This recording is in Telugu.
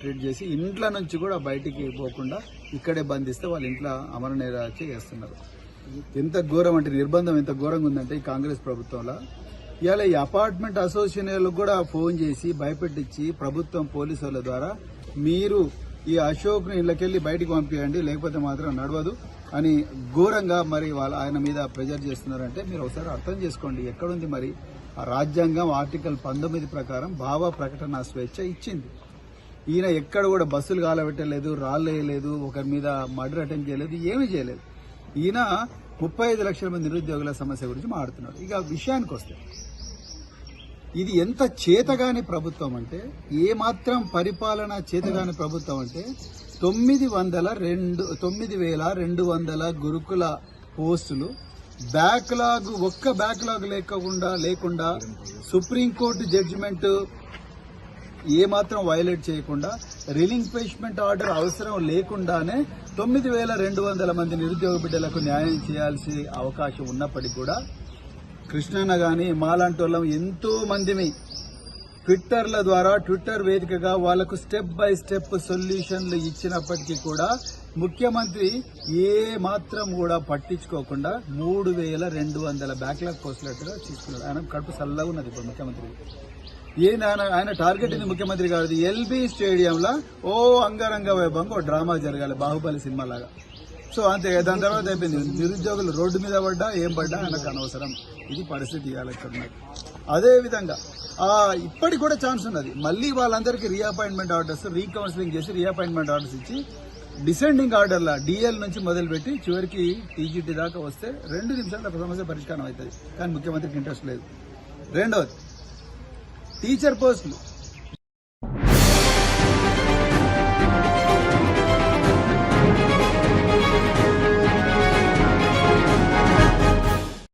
ట్రీట్ చేసి ఇంట్లో నుంచి కూడా బయటికి పోకుండా ఇక్కడే బంధిస్తే వాళ్ళ ఇంట్లో అమర నిరాహార చేస్తున్నారు. ఎంత ఘోరం అంటే నిర్బంధం ఎంత ఘోరంగా ఉందంటే ఈ కాంగ్రెస్ ప్రభుత్వంలో ఇవాళ ఈ అపార్ట్మెంట్ అసోసియేషన్లకు కూడా ఫోన్ చేసి భయపెట్టించి ప్రభుత్వం పోలీసు వాళ్ళ ద్వారా మీరు ఈ అశోక్ని ఇళ్ళకెళ్ళి బయటికి పంపించండి లేకపోతే మాత్రం నడవదు అని ఘోరంగా మరి ఆయన మీద ప్రెజర్ చేస్తున్నారంటే మీరు ఒకసారి అర్థం చేసుకోండి. ఎక్కడుంది మరి ఆ రాజ్యాంగం ఆర్టికల్ 19 ప్రకారం భావ ప్రకటన స్వేచ్ఛ ఇచ్చింది. ఈయన ఎక్కడ కూడా బస్సులు కాలబెట్టలేదు, రాళ్ళు వేయలేదు, ఒకరి మీద మర్డర్ అటెంప్ట్ చేయలేదు, ఏమీ చేయలేదు. ఈయన 35 లక్షల మంది నిరుద్యోగుల సమస్య గురించి మాట్లాడుతున్నాడు. ఇక విషయానికి వస్తే ఇది ఎంత చేతగాని ప్రభుత్వం అంటే, ఏమాత్రం పరిపాలన చేతగాని ప్రభుత్వం అంటే 9,200 గురుకుల పోస్టులు ఒక్క బ్యాక్లాగ్ లేకుండా సుప్రీంకోర్టు జడ్జిమెంట్ ఏమాత్రం వైలేట్ చేయకుండా రిలింక్విష్మెంట్ ఆర్డర్ అవసరం లేకుండానే 9,200 మంది నిరుద్యోగ బిడ్డలకు న్యాయం చేయాల్సి అవకాశం ఉన్నప్పటికీ కూడా కృష్ణన్న గాని మాలాంటి వాళ్ళం ఎంతో మందిని ట్విట్టర్ వేదికగా వాళ్లకు స్టెప్ బై స్టెప్ సొల్యూషన్లు ఇచ్చినప్పటికీ కూడా ముఖ్యమంత్రి ఏ మాత్రం కూడా పట్టించుకోకుండా 3,200 బ్యాక్లాగ్ పోస్టులట్టుగా తీసుకున్నాడు. ఆయన కడుపు చల్లగా ఉన్నది ఇప్పుడు ముఖ్యమంత్రి. ఆయన టార్గెట్ ఇది ముఖ్యమంత్రి గారిది. ఎల్బీ స్టేడియంలో అంగరంగ వైభవంగా డ్రామా జరగాలి, బాహుబలి సినిమా లాగా. సో అంతే, దాని తర్వాత అయిపోయింది. నిరుద్యోగులు రోడ్డు మీద పడ్డా ఏం పడ్డా ఆయనకు అనవసరం. ఇది పరిస్థితి ఇవ్వాలి. అదేవిధంగా ఇప్పటికి కూడా ఛాన్స్ ఉన్నది. మళ్ళీ వాళ్ళందరికీ రీఅపాయింట్మెంట్ ఆర్డర్స్ రీకౌన్సిలింగ్ చేసి రీఅపాయింట్మెంట్ ఆర్డర్స్ ఇచ్చి డిసెండింగ్ ఆర్డర్ల డిఎల్ నుంచి మొదలుపెట్టి చివరికి టీజీటీ దాకా వస్తే 2 నిమిషాల సమస్య పరిష్కారం అవుతుంది. కానీ ముఖ్యమంత్రికి ఇంట్రెస్ట్ లేదు. రెండవది టీచర్ పోస్టులు